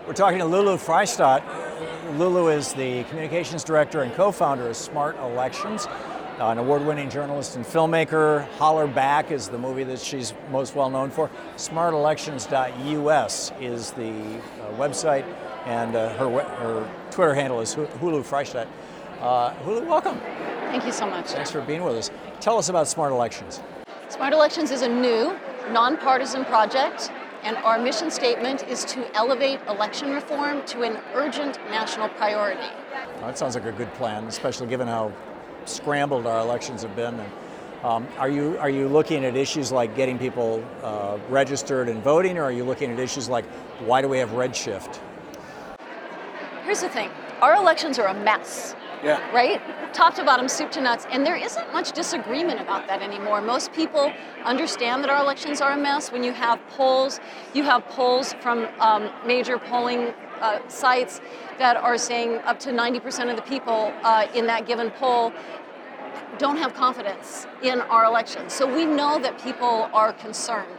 We're talking to Lulu Friesdat. Lulu is the communications director and co-founder of Smart Elections, an award-winning journalist and filmmaker. Holler Back is the movie that she's most well known for. smartelections.us is the website, and her Twitter handle is Lulu Friesdat. Lulu, welcome. Thank you so much. Thanks for being with us. Tell us about Smart Elections. Smart Elections is a new, nonpartisan project, and our mission statement is to elevate election reform to an urgent national priority. That sounds like a good plan, especially given how scrambled our elections have been. And, are you looking at issues like getting people registered and voting, or are you looking at issues like why do we have redshift? Here's the thing, our elections are a mess. Yeah. Right? Top to bottom, soup to nuts, and there isn't much disagreement about that anymore. Most people understand that our elections are a mess. When you have polls from major polling sites that are saying up to 90% of the people in that given poll don't have confidence in our elections. So we know that people are concerned.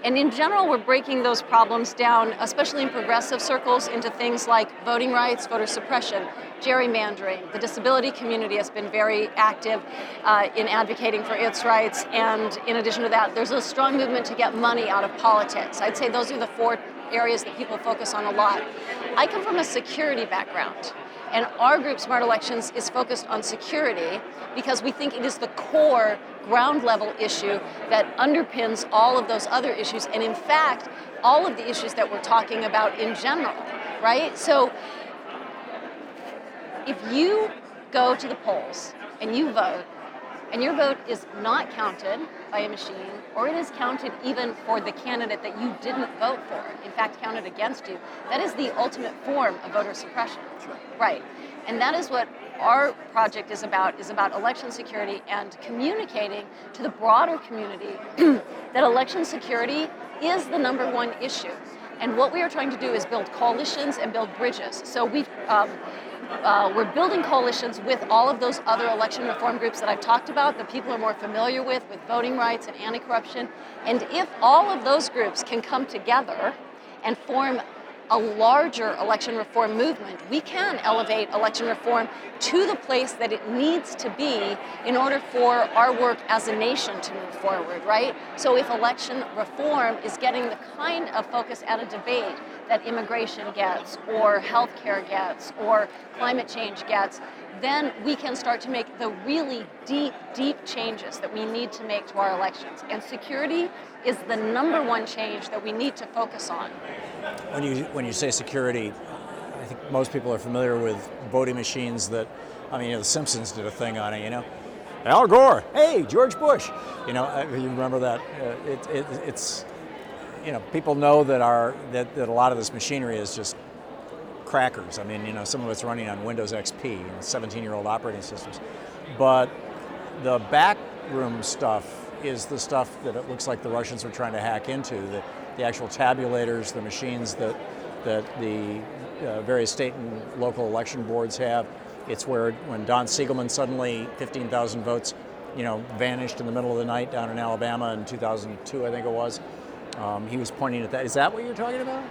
And in general, we're breaking those problems down, especially in progressive circles, into things like voting rights, voter suppression, gerrymandering. The disability community has been very active in advocating for its rights. And in addition to that, there's a strong movement to get money out of politics. I'd say those are the four areas that people focus on a lot. I come from a security background. And our group, Smart Elections, is focused on security because we think it is the core ground level issue that underpins all of those other issues. And in fact, all of the issues that we're talking about in general, right? So if you go to the polls and you vote, and your vote is not counted by a machine, or it is counted even for the candidate that you didn't vote for, in fact counted against you, that is the ultimate form of voter suppression. Sure. Right. And that is what our project is about election security and communicating to the broader community that election security is the number one issue. And what we are trying to do is build coalitions and build bridges. So we're building coalitions with all of those other election reform groups that I've talked about, that people are more familiar with voting rights and anti-corruption. And if all of those groups can come together and form a larger election reform movement, we can elevate election reform to the place that it needs to be in order for our work as a nation to move forward, right? So if election reform is getting the kind of focus at a debate that immigration gets, or healthcare gets, or climate change gets, then we can start to make the really deep changes that we need to make to our elections. And security is the number one change that we need to focus on. When you say security, I think most people are familiar with voting machines that, The Simpsons did a thing on it, Al Gore, hey, George Bush, you remember that. It's people know that a lot of this machinery is just crackers. Some of it's running on Windows XP, 17-year-old operating systems. But the backroom stuff is the stuff that it looks like the Russians are trying to hack into, the actual tabulators, the machines that the various state and local election boards have. It's where when Don Siegelman suddenly 15,000 votes, vanished in the middle of the night down in Alabama in 2002, I think it was. He was pointing at that. Is that what you're talking about?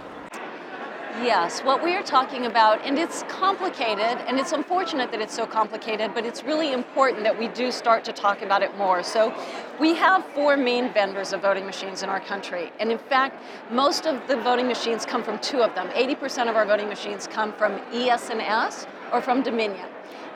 Yes, what we are talking about, and it's complicated, and it's unfortunate that it's so complicated, but it's really important that we do start to talk about it more. So we have four main vendors of voting machines in our country, and in fact, most of the voting machines come from two of them. 80% of our voting machines come from ES&S or from Dominion.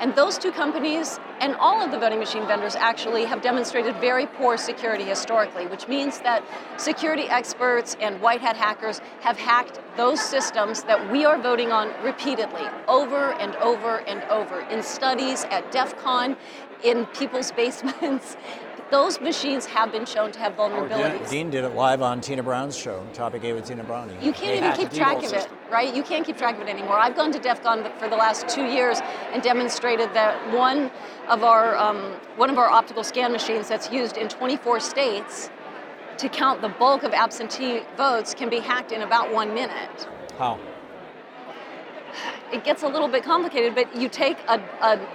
And those two companies, and all of the voting machine vendors actually, have demonstrated very poor security historically, which means that security experts and white hat hackers have hacked those systems that we are voting on repeatedly, over and over and over, in studies, at DEF CON, in people's basements. Those machines have been shown to have vulnerabilities. Dean did it live on Tina Brown's show, Topic A with Tina Brown. You can't even keep track of it, right? You can't keep track of it anymore. I've gone to DEF CON for the last 2 years and demonstrated that one of our optical scan machines that's used in 24 states to count the bulk of absentee votes can be hacked in about 1 minute. How? it gets a little bit complicated, but you take a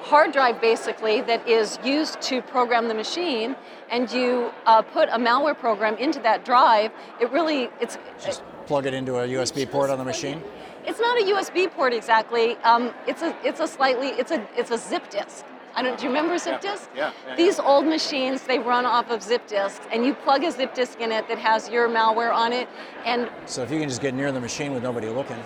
hard drive basically that is used to program the machine, and you put a malware program into that drive. It's Just plug it into a USB port on the machine? It's not a USB port exactly. It's a zip disk. Do you remember zip disks? Yeah. These old machines, they run off of zip disks, and you plug a zip disk in it that has your malware on it. And so if you can just get near the machine with nobody looking.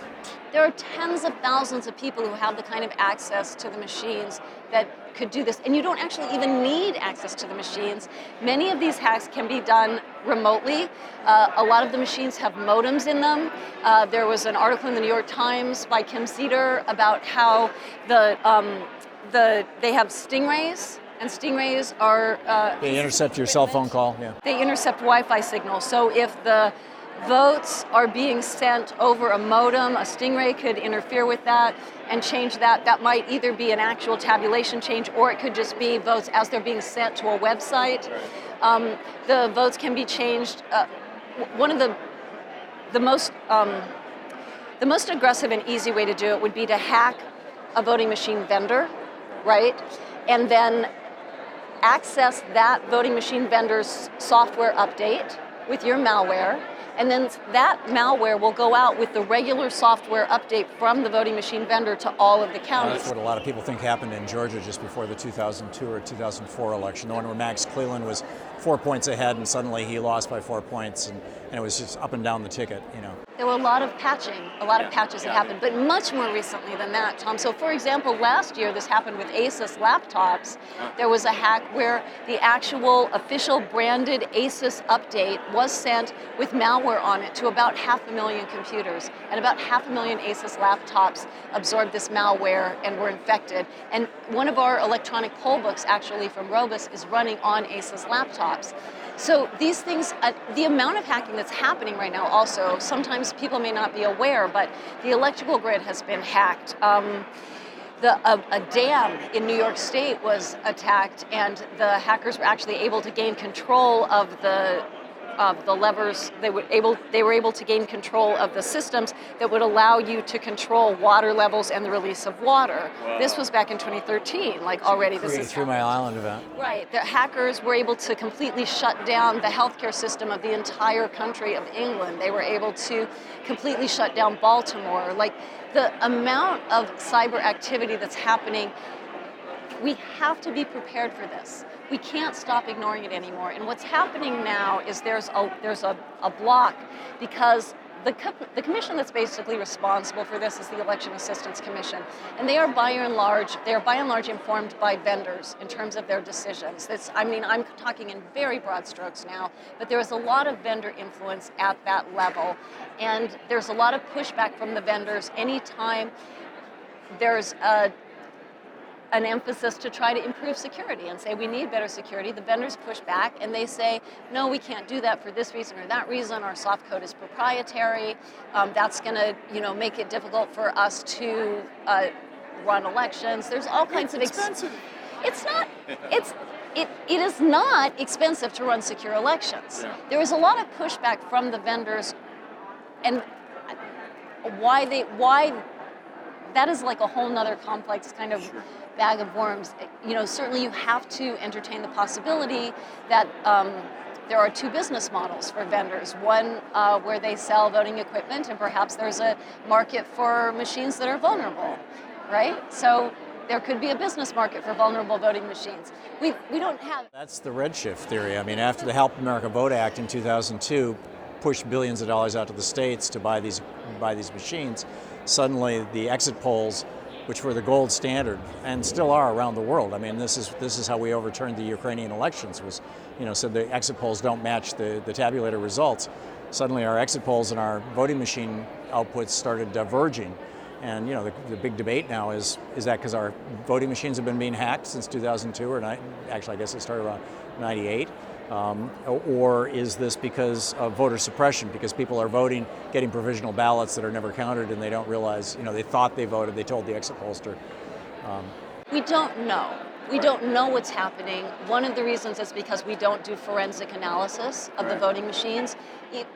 there are tens of thousands of people who have the kind of access to the machines that could do this. And you don't actually even need access to the machines. Many of these hacks can be done remotely. A lot of the machines have modems in them. There was an article in the New York Times by Kim Cedar about how they have stingrays, and stingrays are... They intercept your cell phone call, yeah. They intercept Wi-Fi signals. So if the votes are being sent over a modem, a stingray could interfere with that and change that. That might either be an actual tabulation change, or it could just be votes as they're being sent to a website. The votes can be changed. One of the most aggressive and easy way to do it would be to hack a voting machine vendor, right? And then access that voting machine vendor's software update with your malware, and then that malware will go out with the regular software update from the voting machine vendor to all of the counties. That's what a lot of people think happened in Georgia just before the 2002 or 2004 election, the one where Max Cleland was 4 points ahead and suddenly he lost by 4 points, and it was just up and down the ticket, you know. There were a lot of patching, patches that happened, but much more recently than that, Tom. So for example, last year this happened with Asus laptops. There was a hack where the actual official branded Asus update was sent with malware on it to about 500,000 computers, and about 500,000 Asus laptops absorbed this malware and were infected. And one of our electronic poll books actually from Robus is running on Asus laptops. So these things, the amount of hacking that's happening right now also, sometimes people may not be aware, but the electrical grid has been hacked. A dam in New York State was attacked, and the hackers were actually able to gain control of the levers. They were able to gain control of the systems that would allow you to control water levels and the release of water. Wow. This was back in 2013, like already this is 3 Mile Island event. Right, the hackers were able to completely shut down the healthcare system of the entire country of England. They were able to completely shut down Baltimore. Like, the amount of cyber activity that's happening, we have to be prepared for this. We can't stop ignoring it anymore. And what's happening now is there's a block, because the commission that's basically responsible for this is the Election Assistance Commission, and they are by and large informed by vendors in terms of their decisions. I'm talking in very broad strokes now, but there is a lot of vendor influence at that level, and there's a lot of pushback from the vendors anytime there's an emphasis to try to improve security and say we need better security. The vendors push back and they say, no, we can't do that for this reason or that reason. Our soft code is proprietary. That's going to, make it difficult for us to run elections. There's all kinds of expensive. It is not expensive to run secure elections. Yeah. There is a lot of pushback from the vendors, and why that is like a whole nother complex kind of bag of worms. Certainly you have to entertain the possibility that there are two business models for vendors. One where they sell voting equipment, and perhaps there's a market for machines that are vulnerable, right? So there could be a business market for vulnerable voting machines. We don't have... That's the redshift theory. I mean, after the Help America Vote Act in 2002 pushed billions of dollars out to the states to buy these machines, suddenly the exit polls, which were the gold standard and still are around the world. I mean, this is how we overturned the Ukrainian elections, was, said the exit polls don't match the tabulator results. Suddenly our exit polls and our voting machine outputs started diverging. And the big debate now is that because our voting machines have been being hacked since 2002, or actually I guess it started around 98, or is this because of voter suppression, because people are voting, getting provisional ballots that are never counted, and they don't realize, they thought they voted, they told the exit pollster. We don't know. We don't know what's happening. One of the reasons is because we don't do forensic analysis of the voting machines.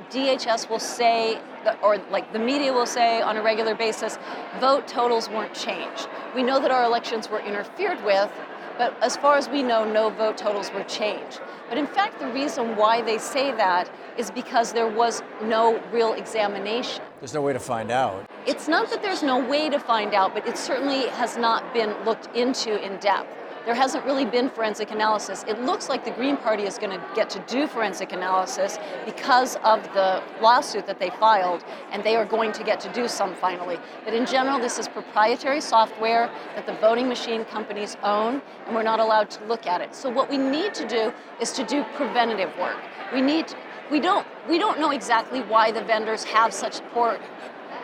DHS will say, or like the media will say on a regular basis, vote totals weren't changed. We know that our elections were interfered with, but as far as we know, no vote totals were changed. But in fact, the reason why they say that is because there was no real examination. There's no way to find out. It's not that there's no way to find out, but it certainly has not been looked into in depth. There hasn't really been forensic analysis. It looks like the Green Party is going to get to do forensic analysis because of the lawsuit that they filed, and they are going to get to do some finally. But in general, this is proprietary software that the voting machine companies own, and we're not allowed to look at it. So what we need to do is to do preventative work. We don't know exactly why the vendors have such poor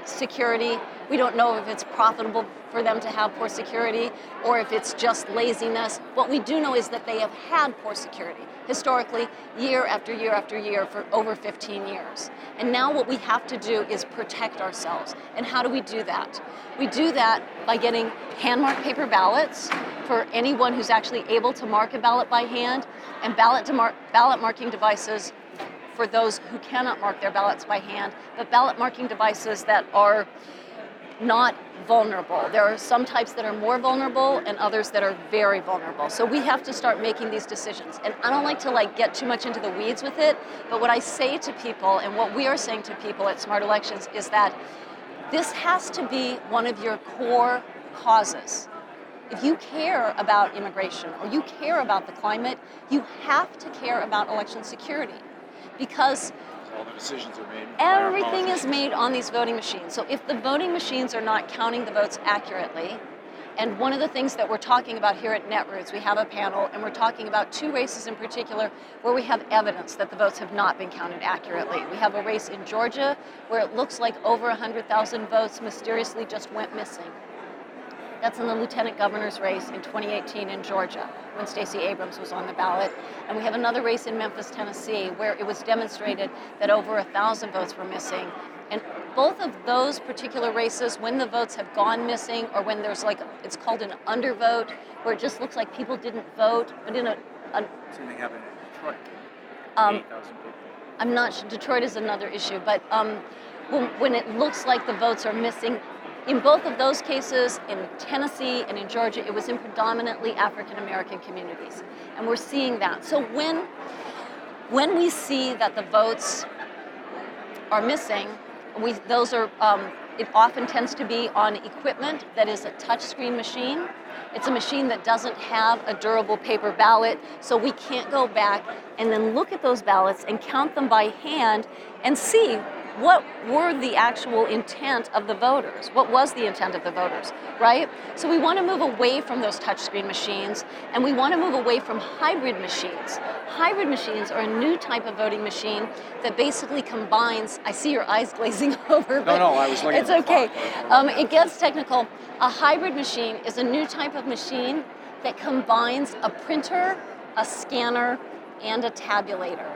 security. We don't know if it's profitable for them to have poor security or if it's just laziness. What we do know is that they have had poor security historically, year after year after year for over 15 years. And now what we have to do is protect ourselves. And how do we do that? We do that by getting hand-marked paper ballots for anyone who's actually able to mark a ballot by hand, and ballot marking devices for those who cannot mark their ballots by hand, but ballot marking devices that are not vulnerable. There are some types that are more vulnerable and others that are very vulnerable. So we have to start making these decisions. And I don't like to get too much into the weeds with it, but what I say to people and what we are saying to people at Smart Elections is that this has to be one of your core causes. If you care about immigration or you care about the climate, you have to care about election security. Because all the decisions are made. Everything is made on these voting machines. So if the voting machines are not counting the votes accurately, and one of the things that we're talking about here at Netroots, we have a panel and we're talking about two races in particular where we have evidence that the votes have not been counted accurately. We have a race in Georgia where it looks like over 100,000 votes mysteriously just went missing. That's in the lieutenant governor's race in 2018 in Georgia, when Stacey Abrams was on the ballot. And we have another race in Memphis, Tennessee, where it was demonstrated that over 1,000 votes were missing. And both of those particular races, when the votes have gone missing, or when there's it's called an undervote, where it just looks like people didn't vote, but in Something happened in Detroit. 8,000 people. I'm not sure, Detroit is another issue, but when it looks like the votes are missing, in both of those cases, in Tennessee and in Georgia, it was in predominantly African American communities. And we're seeing that. So when we see that the votes are missing, it often tends to be on equipment that is a touchscreen machine. It's a machine that doesn't have a durable paper ballot, so we can't go back and then look at those ballots and count them by hand and see what were the actual intent of the voters? What was the intent of the voters, right? So we want to move away from those touchscreen machines, and we want to move away from hybrid machines. Hybrid machines are a new type of voting machine that basically combines, I see your eyes glazing over, but No, I was looking it's at the okay. clock. It gets technical. A hybrid machine is a new type of machine that combines a printer, a scanner, and a tabulator.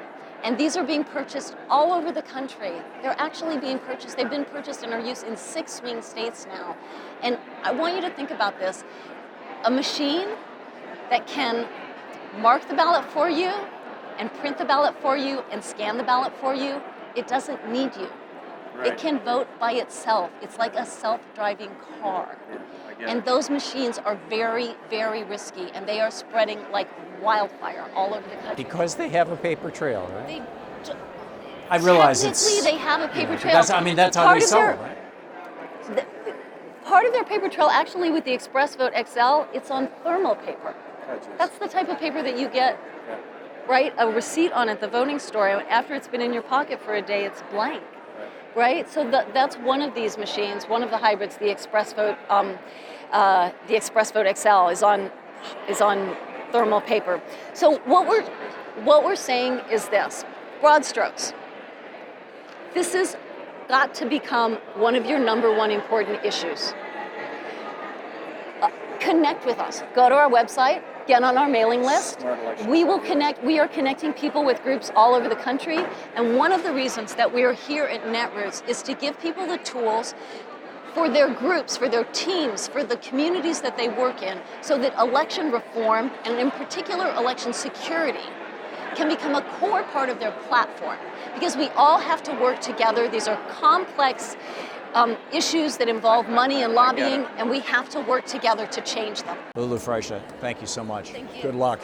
And these are being purchased all over the country. They're actually being purchased. They've been purchased and are used in 6 swing states now. And I want you to think about this. A machine that can mark the ballot for you and print the ballot for you and scan the ballot for you, it doesn't need you. Right. It can vote by itself. It's like a self-driving car. Yeah, I get And it. those machines are very, very risky, and they are spreading like wildfire all over the country. Because they have a paper trail, right? They I realize it's... technically they have a paper trail. That's how Part they of sell their- it, right? Part of their paper trail, actually with the Express Vote XL, it's on thermal paper. Oh, geez. That's the type of paper that you get, Yeah. right? A receipt on at the voting store. After it's been in your pocket for a day, it's blank. Right, so that's one of these machines, one of the hybrids. The Express Vote XL is on thermal paper. So what we're saying is this: broad strokes. This has got to become one of your number one important issues. Connect with us. Go to our website. Get on our mailing list. Smart Elections. We will connect. We are connecting people with groups all over the country. And one of the reasons that we are here at Netroots is to give people the tools for their groups, for their teams, for the communities that they work in, so that election reform, and in particular election security, can become a core part of their platform. Because we all have to work together. These are complex issues that involve money and lobbying, and we have to work together to change them. Lulu Friesdat, thank you so much. Thank you. Good luck.